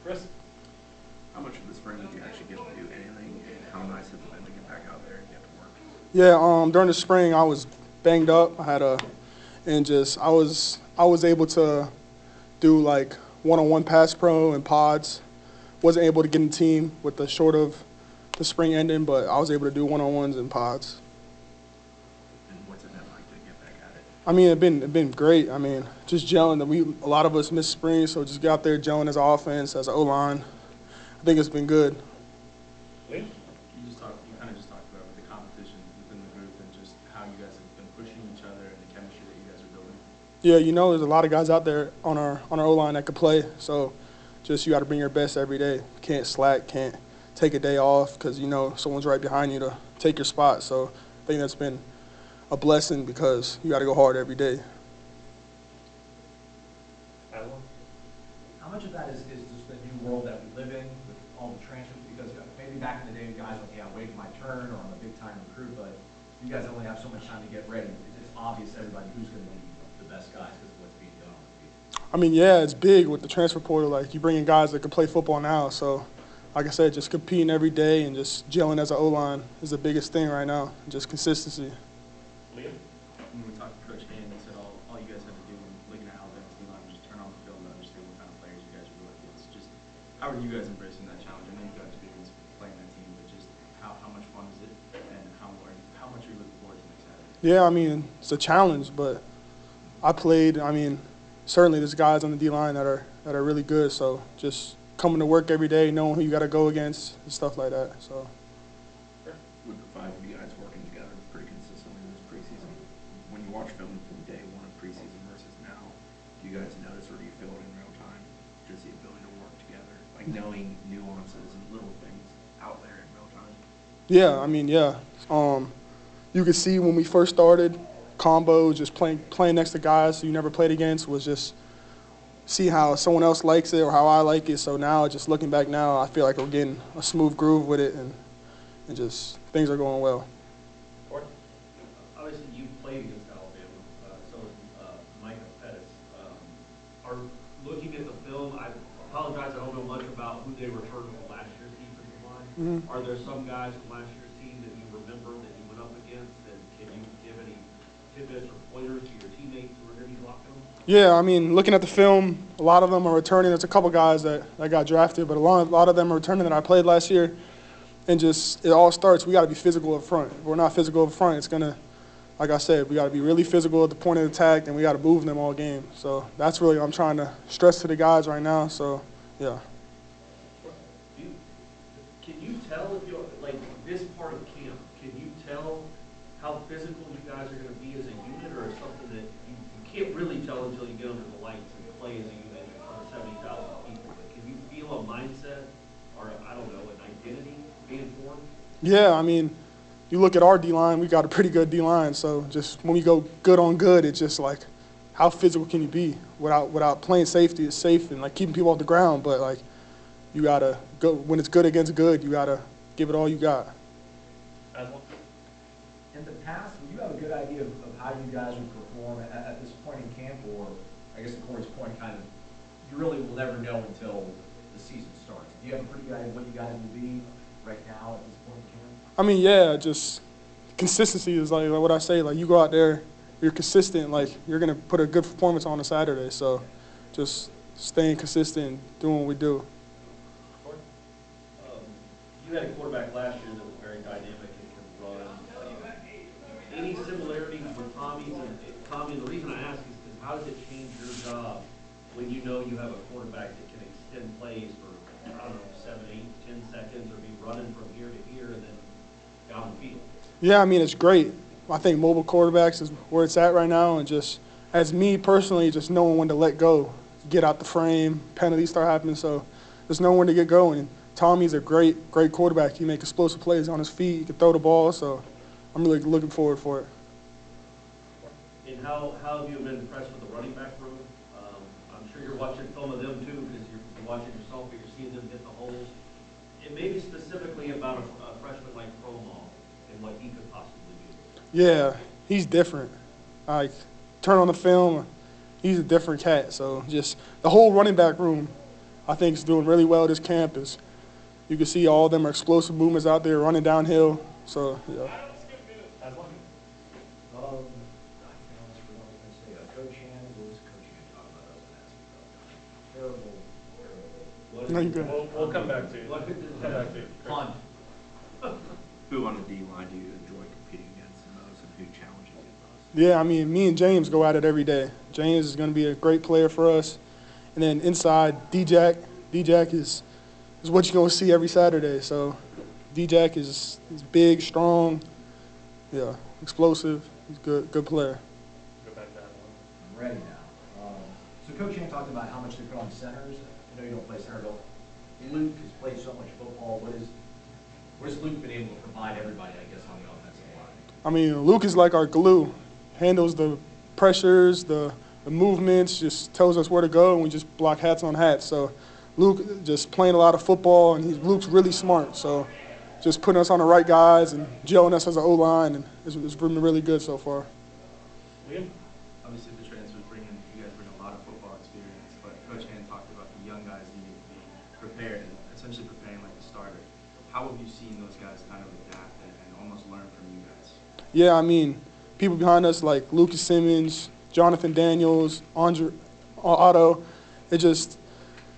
Chris? How much of the spring did you actually get to do anything, and how nice has it been to get back out there and get to work? Yeah, during the spring I was banged up. I was able to do like one-on-one pass pro and pods. Wasn't able to get in the team with the short of the spring ending, but I was able to do one-on-ones and pods. And what's it been like to get back at it? I mean, it been great. I mean, just gelling. A lot of us missed spring, so just get out there gelling as an offense, as an O-line. I think it's been good. Wayne? You kind of just talked about the competition within the group and just how you guys have been pushing each other and the chemistry that you guys are building. Yeah, there's a lot of guys out there on our O-line that could play. So, just you got to bring your best every day. Can't slack, can't take a day off because someone's right behind you to take your spot. So, I think that's been a blessing because you got to go hard every day. How much of that is just the new world that we live in with all the transfers? Because maybe back in the day, guys were like, yeah, I'm waiting my turn, or I'm a big-time recruit, but you guys only have so much time to get ready. It's obvious to everybody who's going to be the best guys because of what's being done on the field. I mean, yeah, it's big with the transfer portal. Like, you bring in guys that can play football now. So, like I said, just competing every day and just gelling as an O-line is the biggest thing right now, just consistency. Liam? When we talked to Coach Hand, he said all you guys had to do when looking at Alabama's D-line was just turn on the film to understand what kind of players you guys are going against. Just how are you guys embracing that challenge? I know you've got experience playing that team, but just how much fun is it, and how much are you looking forward to next Saturday? Yeah, I mean, it's a challenge, but certainly there's guys on the D-line that are really good. So just coming to work every day, knowing who you got to go against and stuff like that. So. With the five of you guys working together pretty consistently this preseason, when you watch film from day one of preseason versus now, do you guys notice or do you feel it in real time, just the ability to work together, like knowing nuances and little things out there in real time? Yeah, I mean, yeah. You could see when we first started, combo, just playing next to guys who you never played against was just see how someone else likes it or how I like it. So now, just looking back now, I feel like we're getting a smooth groove with it and just things are going well. Obviously, you've played against Alabama, so has Micah Pettis. Are looking at the film, I apologize, I don't know much about who they returned from last year's defensive line. Are there some guys from last year's team that you remember that you went up against, and can you give any tidbits or pointers to your teammates who are going to be locked on? Yeah, I mean, looking at the film, a lot of them are returning. There's a couple guys that got drafted, but a lot of them are returning that I played last year. And just it all starts, we got to be physical up front. If we're not physical up front, it's going to, like I said, we got to be really physical at the point of attack, and we got to move them all game. So that's really what I'm trying to stress to the guys right now. So, yeah. Can you tell if you're, like, this part of camp, can you tell how physical you guys are going to be as a unit, or is something that you can't really tell until you get under the lights and play as a unit in front of 70,000 people? But can you feel a mindset or, I don't know, an identity being formed? Yeah, I mean, you look at our D-line, we got a pretty good D-line. So just when we go good on good, it's just like, how physical can you be without playing safety? It's safe and, like, keeping people off the ground. But, like, you got to go, when it's good against good, you got to give it all you got. In the past, would you have a good idea of how you guys would perform at this point in camp, or I guess to Corey's point, kind of, you really will never know until the season starts? Do you have a pretty good idea of what you guys will be right now at this point in camp? I mean, yeah, just consistency is like what I say. Like, you go out there, you're consistent, like, you're going to put a good performance on a Saturday. So just staying consistent and doing what we do. You had a quarterback last year that was very dynamic and could run. Any similarities with Tommy's? And Tommy, the reason I ask is because how does it change your job when you know you have a quarterback that can extend plays for, I don't know, 7, 8, 10 seconds, or be running from here to here and then down the field? Yeah, I mean, it's great. I think mobile quarterbacks is where it's at right now. And just as me personally, just knowing when to let go, get out the frame, penalties start happening. So there's knowing when to get going. Tommy's a great quarterback. He makes explosive plays on his feet. He can throw the ball. So I'm really looking forward for it. And how have you been impressed with the running back room? I'm sure you're watching film of them too, because you're watching yourself, but you're seeing them hit the holes. And maybe specifically about a freshman like Promal and what he could possibly do. Yeah, he's different. Like, turn on the film, he's a different cat. So just the whole running back room, I think is doing really well this camp. Is you can see all of them are explosive movements out there running downhill. So, yeah. I almost forgot what I was going to say. Coach Hand, what was Coach Hand talking about? I was going to ask you about that. Terrible. No, you're good. We'll come back to you. What- Come back to you. Punt. Who on the D line do you enjoy competing against the most, and who challenges you most? Yeah, I mean, me and James go at it every day. James is going to be a great player for us. And then inside, D-Jack. D-Jack is what you're going to see every Saturday. So D-Jack is big, strong, yeah, explosive. He's a good player. Go back to that one. I'm ready now. So Coach Hand talked about how much they put on centers. I know you don't play center, but Luke has played so much football. What has Luke been able to provide everybody, I guess, on the offensive line? I mean, Luke is like our glue. Handles the pressures, the movements, just tells us where to go, and we just block hats on hats. So Luke just playing a lot of football, and Luke's really smart. So just putting us on the right guys and gelling us as an O-line, and it's been really good so far. Liam? Obviously, the transfers you guys bring a lot of football experience, but Coach Hand talked about the young guys needing to be prepared, and essentially preparing like a starter. How have you seen those guys kind of adapt and almost learn from you guys? Yeah, I mean, people behind us like Lucas Simmons, Jonathan Daniels, Andre Otto, it just,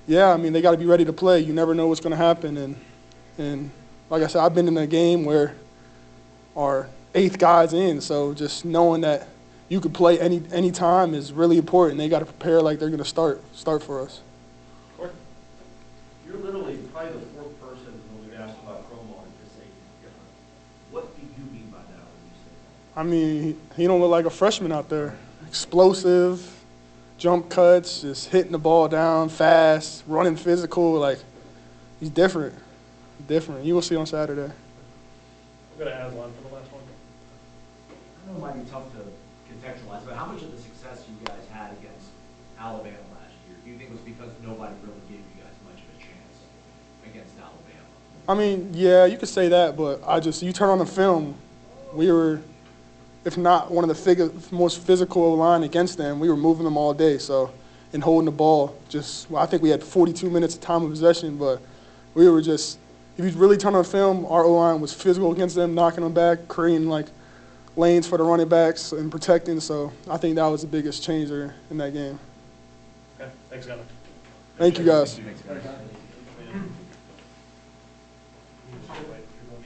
yeah, I mean, they got to be ready to play. You never know what's going to happen. And like I said, I've been in a game where our 8th guy's in, so just knowing that you could play any time is really important. They got to prepare like they're going to start for us. Court? You're literally probably the 4th person when we asked about Promo and just say different. What do you mean by that when you say that? I mean, he don't look like a freshman out there. Explosive, jump cuts, just hitting the ball down fast, running physical. Like, he's different. You will see on Saturday. We'll go to Aslan for the last one. I know it might be tough to contextualize, but how much of the success you guys had against Alabama last year, do you think was because nobody really gave you guys much of a chance against Alabama? I mean, yeah, you could say that, but you turn on the film, we were, if not one of the most physical O-line against them, we were moving them all day. So, and holding the ball, I think we had 42 minutes of time of possession, but we were just, if you really turn on the film, our O-line was physical against them, knocking them back, creating like lanes for the running backs and protecting. So I think that was the biggest changer in that game. Okay, thanks, Gunnar. Thank you, guys. Thanks, guys. Liam?